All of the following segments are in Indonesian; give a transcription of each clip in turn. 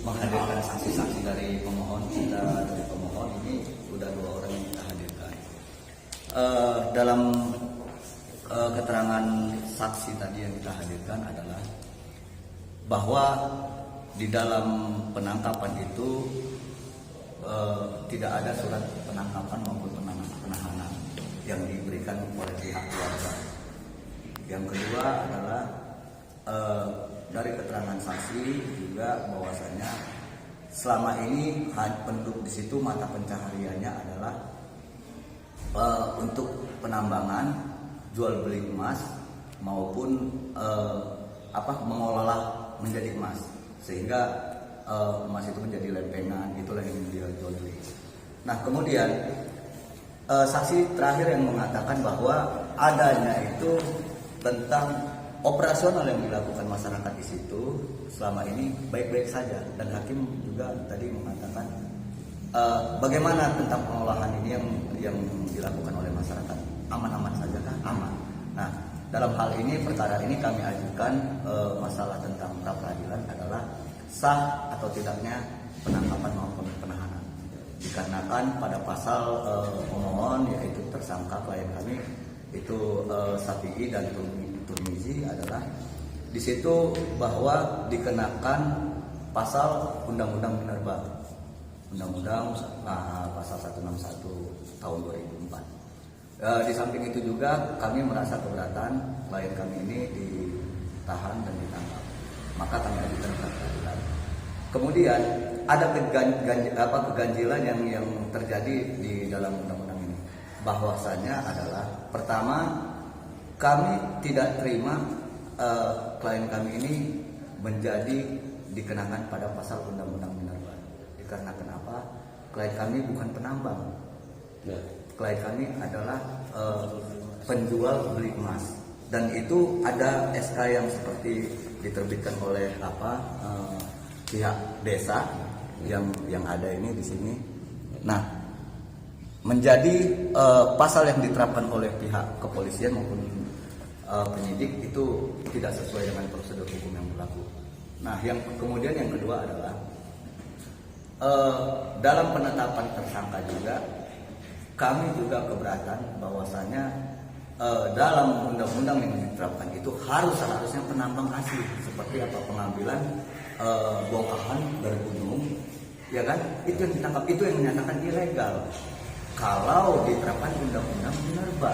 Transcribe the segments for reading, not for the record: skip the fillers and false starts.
menghadirkan saksi-saksi dari pemohon. Kita dari pemohon ini sudah 2 orang yang kita hadirkan. Dalam keterangan saksi tadi yang kita hadirkan adalah bahwa di dalam penangkapan itu tidak ada surat penangkapan maupun penahanan yang diberikan oleh pihak keluarga. Yang kedua adalah dari keterangan saksi juga bahwasanya selama ini penduduk di situ mata pencahariannya adalah untuk penambangan, jual beli emas maupun mengolah menjadi emas, sehingga emas itu menjadi lempengan, itulah yang dia jual beli. Nah kemudian saksi terakhir yang mengatakan bahwa adanya itu tentang operasional yang dilakukan masyarakat di situ selama ini baik-baik saja, dan hakim juga tadi mengatakan bagaimana tentang pengolahan ini yang dilakukan oleh masyarakat, aman-aman saja kah? Aman. Nah dalam hal ini perkara ini kami ajukan masalah tentang pra peradilan adalah sah atau tidaknya penangkapan maupun penahanan, dikarenakan pada pasal pemohon yaitu tersangka klien kami itu Syafi'i dan Turmizi adalah di situ bahwa dikenakan pasal Undang-Undang Minerba, Undang-Undang pasal 161 tahun 2004. Di samping itu juga kami merasa keberatan klien kami ini ditahan dan ditangkap, maka kami ajukan pra peradilan. Kemudian ada keganjilan yang terjadi di dalam undang-undang ini, bahwasanya adalah pertama, kami tidak terima klien kami ini menjadi dikenakan pada pasal Undang-Undang Minerba. Dikarenakan apa? Klien kami bukan penambang. Klien kami adalah penjual beli emas, dan itu ada SK yang seperti diterbitkan oleh pihak desa yang ada ini di sini. Nah, menjadi pasal yang diterapkan oleh pihak kepolisian maupun penyidik itu tidak sesuai dengan prosedur hukum yang berlaku. Nah, kemudian yang kedua adalah dalam penetapan tersangka juga kami juga keberatan bahwasanya dalam undang-undang yang diterapkan itu seharusnya penambang asli, seperti pengambilan bongkahan dari gunung, ya kan? Itu yang ditangkap, itu yang menyatakan ilegal kalau diterapkan undang-undang Minerba.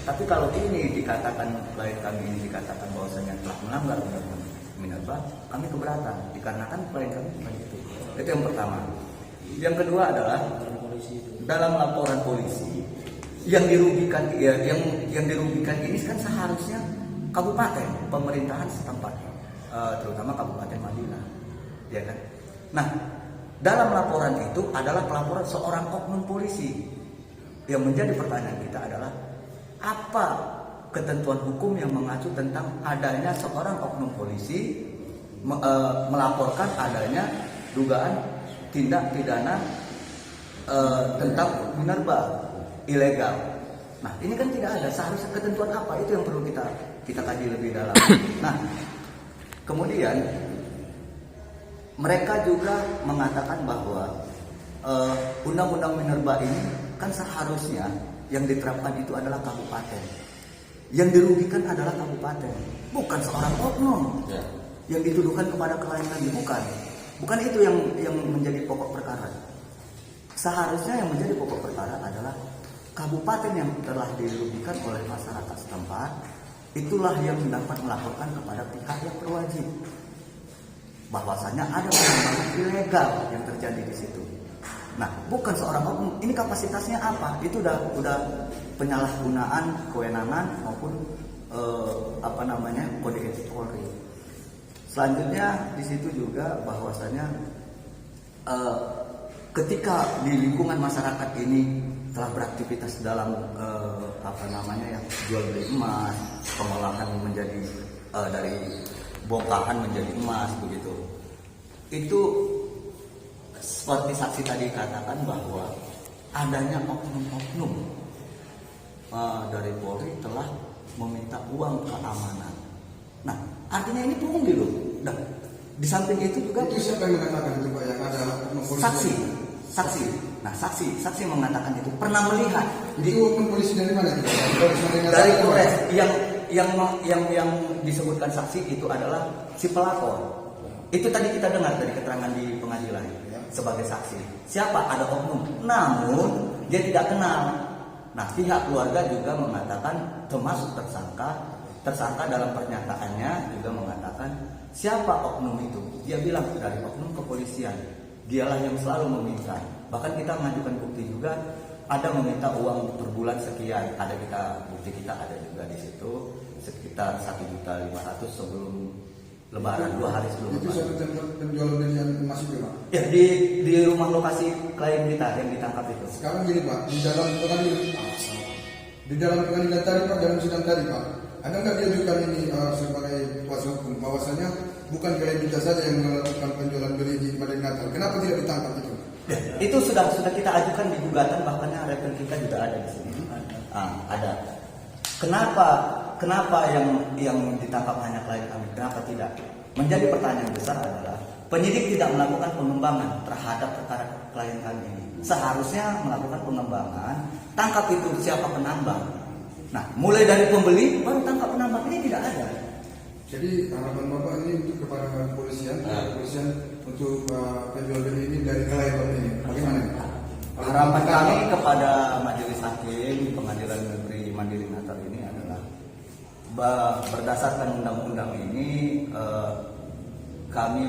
Tapi kalau ini dikatakan klien kami ini dikatakan bahwasanya telah melanggar undang-undang Minerba, kami keberatan dikarenakan klien kami bukan itu. Itu yang pertama. Yang kedua adalah dalam laporan polisi yang dirugikan yang dirugikan ini kan seharusnya kabupaten, pemerintahan setempat, terutama Kabupaten Madinah, ya kan? Nah, dalam laporan itu adalah pelaporan seorang oknum polisi. Yang menjadi pertanyaan kita adalah apa ketentuan hukum yang mengacu tentang adanya seorang oknum polisi melaporkan adanya dugaan tindak pidana tentang minerba ilegal. Nah, ini kan tidak ada. Seharusnya ketentuan apa? Itu yang perlu kita kaji lebih dalam. Nah, kemudian mereka juga mengatakan bahwa undang-undang minerba ini kan seharusnya yang diterapkan itu adalah kabupaten. Yang dirugikan adalah kabupaten, bukan seorang oknum yang dituduhkan kepada klien kami, bukan. Bukan itu yang menjadi pokok perkara. Seharusnya yang menjadi pokok perkara adalah kabupaten yang telah dirugikan oleh masyarakat setempat, itulah yang dapat melaporkan kepada pihak yang berwajib bahwasanya ada penambangan ilegal yang terjadi di situ. Nah, bukan seorang oknum. Ini kapasitasnya apa? Itu udah penyalahgunaan kewenangan maupun kode etik Polri. Selanjutnya di situ juga bahwasanya ketika di lingkungan masyarakat ini telah beraktivitas dalam jual beli emas, pengolahan menjadi dari bongkahan menjadi emas begitu. Itu seperti saksi tadi katakan bahwa adanya oknum-oknum dari Polri telah meminta uang keamanan. Nah, artinya ini pungli loh. Nah, Di samping itu juga itu siapa yang mengatakan itu Pak, yang ada oknum polisi? Saksi. Nah, saksi mengatakan itu pernah melihat. Itu oknum polisi dari mana? Dari Polres. Yang disebutkan saksi itu adalah si pelapor. Itu tadi kita dengar dari keterangan di pengadilan sebagai saksi. Siapa? Ada oknum. Namun dia tidak kenal. Nah, pihak keluarga juga mengatakan termasuk tersangka dalam pernyataannya juga mengatakan siapa oknum itu. Dia bilang dari oknum kepolisian. Dialah yang selalu meminta. Bahkan kita mengajukan bukti juga, ada meminta uang per bulan sekian. Ada bukti kita ada juga di situ sekitar 1.500.000 sebelum Lebaran, 2 hari sebelum itu Lebaran. satu tempat penjualan beli yang masih Pak? Ya, di rumah lokasi klien kita yang ditangkap itu. Sekarang gini Pak, di dalam pengadilan tadi Pak, dalam sidang tadi Pak, ada nggak diajukan ini sebagai kuasa hukum bahwasanya bukan klien kita saja yang melakukan penjualan beli di Madinah Natal? Kenapa tidak ditangkap itu? Ya, itu sudah kita ajukan di gugatan, bahkan rekan kita juga ada di sini. Ada. Kenapa yang ditangkap hanya klien kami? Kenapa tidak? Menjadi pertanyaan besar adalah penyidik tidak melakukan pengembangan terhadap perkara klien kami ini. Seharusnya melakukan pengembangan, tangkap itu siapa penambang. Nah, mulai dari pembeli baru tangkap penambang, ini tidak ada. Jadi harapan Bapak ini untuk kepada kepolisian untuk penjual beli ini dari klien Bapak ini, bagaimana? Harapan kami kepada Majelis Hakim Pengadilan Negeri Mandiri Natal ini adalah berdasarkan undang-undang ini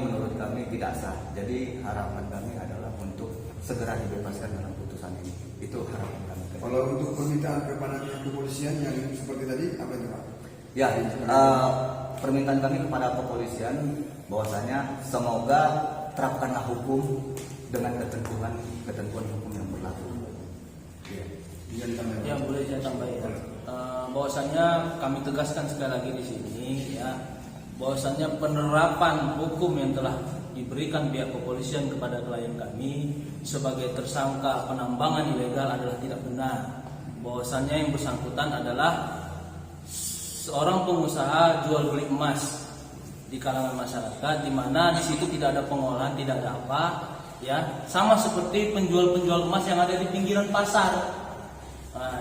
menurut kami tidak sah. Jadi harapan kami adalah untuk segera dibebaskan dalam putusan ini. Itu harapan kami. Kalau untuk permintaan kepada pihak kepolisian yang seperti tadi apa itu Pak? Ya, permintaan kami kepada kepolisian bahwasanya semoga terapkanlah hukum dengan ketentuan hukum yang berlaku. Ya, boleh saya tambahin. Bahwasanya kami tegaskan sekali lagi di sini ya, bahwasanya penerapan hukum yang telah diberikan pihak kepolisian kepada klien kami sebagai tersangka penambangan ilegal adalah tidak benar. Bahwasanya yang bersangkutan adalah seorang pengusaha jual beli emas di kalangan masyarakat, di mana di situ tidak ada pengolahan, tidak ada apa, ya, sama seperti penjual-penjual emas yang ada di pinggiran pasar.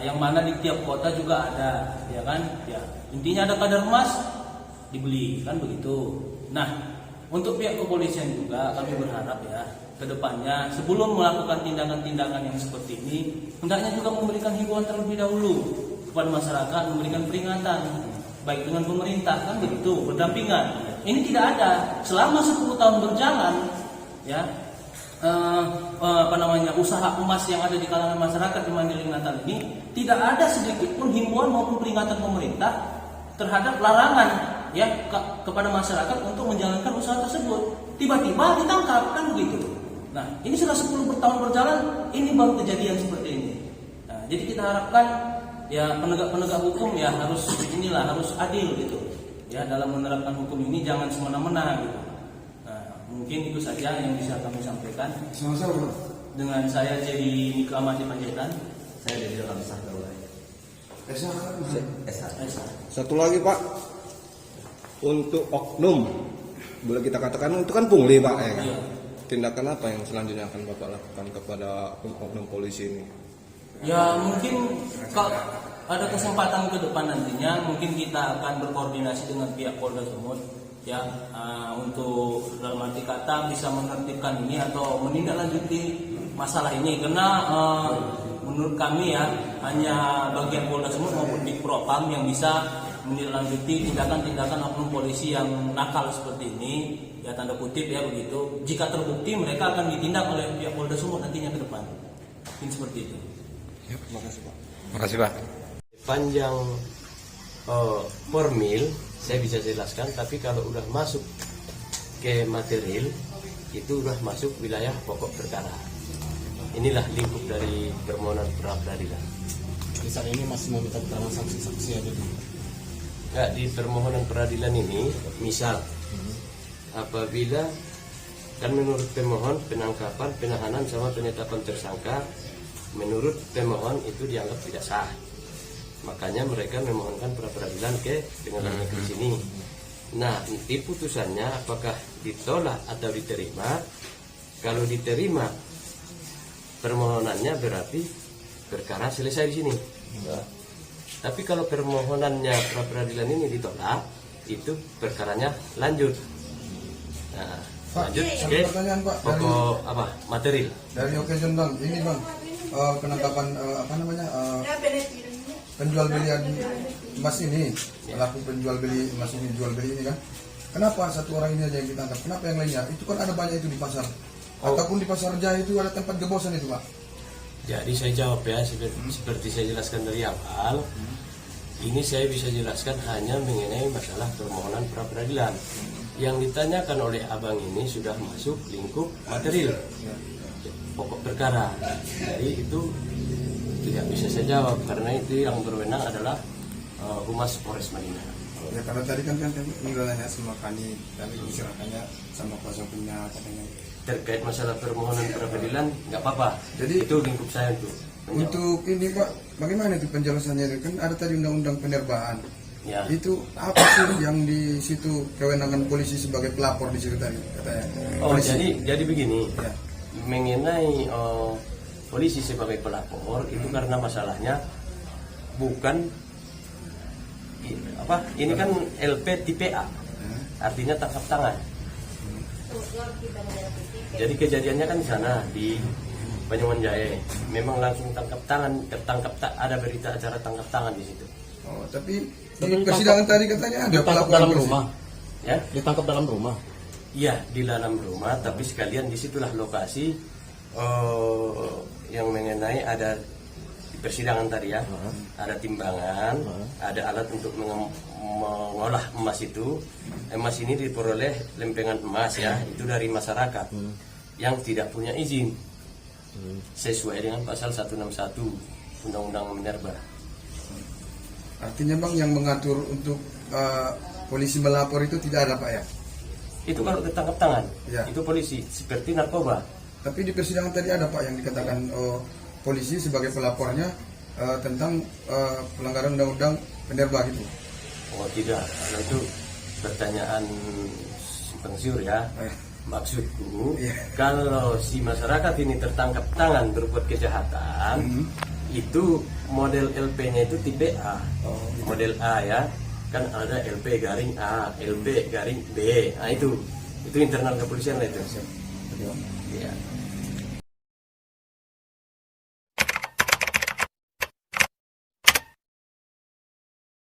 Yang mana di tiap kota juga ada, ya kan? Ya, intinya ada kadar emas dibeli, kan begitu. Nah, untuk pihak kepolisian juga kami berharap ya, kedepannya sebelum melakukan tindakan-tindakan yang seperti ini, hendaknya juga memberikan himbauan terlebih dahulu kepada masyarakat, memberikan peringatan baik dengan pemerintah, kan begitu, berdampingan. Ini tidak ada selama 10 tahun berjalan, ya. Usaha emas yang ada di kalangan masyarakat di Mandiri Natal ini tidak ada sedikit pun himbauan maupun peringatan pemerintah terhadap larangan ya kepada masyarakat untuk menjalankan usaha tersebut. Tiba-tiba ditangkap, kan begitu. Nah, ini sudah 10 tahun berjalan, ini baru kejadian seperti ini. Nah, jadi kita harapkan ya penegak hukum ya harus adil gitu. Ya, dalam menerapkan hukum ini jangan semena-mena gitu. Mungkin itu saja yang bisa kami sampaikan. Sama-sama. Dengan saya jadi Mika Amati Panjaitan. Saya jadi dalam satu lagi. Satu lagi Pak, untuk oknum, boleh kita katakan itu kan pungli Pak ya kan? Iya. Tindakan apa yang selanjutnya akan Bapak lakukan kepada oknum polisi ini? Ya mungkin kalau ada kesempatan ke depan nantinya mungkin kita akan berkoordinasi dengan pihak Polda Sumut ya, untuk dalam arti kata bisa menertibkan ini atau menindaklanjuti masalah ini, karena menurut kami ya hanya bagian Polda Sumut maupun di Propam yang bisa menindaklanjuti tindakan-tindakan oknum polisi yang nakal seperti ini ya, tanda kutip ya begitu. Jika terbukti mereka akan ditindak oleh pihak Polda Sumut nantinya ke depan. Mungkin seperti itu. Ya, terima kasih Pak. Terima kasih Pak. Panjang formil saya bisa jelaskan, tapi kalau udah masuk ke material itu udah masuk wilayah pokok perkara. Inilah lingkup dari permohonan pra peradilan. Di saat ini masih meminta keterangan saksi-saksi ada di Nggak, di permohonan peradilan ini misal apabila kan menurut pemohon penangkapan, penahanan sama penetapan tersangka menurut pemohon itu dianggap tidak sah. Makanya mereka memohonkan pra peradilan ke pengadilan negeri sini. Nah, nanti putusannya apakah ditolak atau diterima. Kalau diterima permohonannya berarti perkara selesai di sini. Tapi kalau permohonannya pra peradilan ini ditolak, itu perkaranya lanjut. Nah, Pak, lanjut satu ke pertanyaan, Pak, pokok apa material. Dari occasion bang, ini bang penangkapan penjual belian emas ini, pelaku penjual beli emas ini, jual beli ini kan. Kenapa satu orang ini aja yang ditangkap? Kenapa yang lainnya? Itu kan ada banyak itu di pasar. Ataupun di pasar Jaya itu ada tempat gebosan itu, Pak. Jadi saya jawab ya, seperti saya jelaskan dari awal. Ini saya bisa jelaskan hanya mengenai masalah permohonan pra peradilan. Yang ditanyakan oleh abang ini sudah masuk lingkup material, pokok perkara. Jadi itu tidak bisa saya jawab karena itu yang berwenang adalah Humas Polres Madinah. Ya karena tadi kan nanya sama kami, tapi diserahkannya sama kuasa punya katanya. Terkait masalah permohonan pra peradilan nggak apa-apa. Jadi itu lingkup saya tuh. untuk ini Pak, bagaimana itu penjelasannya? Kan ada tadi undang-undang penerbangan. Ya. Itu apa sih yang di situ kewenangan polisi sebagai pelapor di situ tadi katanya? Oh Polisi. jadi begini. Ya. Mengenai polisi sebagai pelapor itu karena masalahnya bukan ini kan LP tipe A, artinya tangkap tangan. Jadi kejadiannya kan di sana di Banyuwangi Jaya, memang langsung tertangkap ada berita acara tangkap tangan di situ. Oh, tapi di persidangan tadi katanya ada Ditangkap pelaporan dalam polisi. rumah. Ya, Ditangkap dalam rumah. iya di dalam rumah, tapi sekalian disitulah lokasi yang mengenai ada di persidangan tadi ya, ada timbangan, ada alat untuk mengolah emas itu. Emas ini diperoleh lempengan emas ya, itu dari masyarakat yang tidak punya izin sesuai dengan pasal 161 Undang-Undang Minerba. Artinya Bang yang mengatur untuk polisi melapor itu tidak ada Pak ya? Itu kalau tertangkap tangan, Ya. itu polisi seperti narkoba. Tapi di persidangan tadi ada Pak yang dikatakan polisi sebagai pelapornya tentang pelanggaran undang-undang penerba gitu. Oh tidak, kalau itu pertanyaan simpang siur ya. Maksudku, Iya. kalau si masyarakat ini tertangkap tangan berbuat kejahatan, itu model LP-nya itu tipe A. Model A ya, kan ada LP garing A, LP garing B. Nah itu internal kepolisian lah itu. Iya.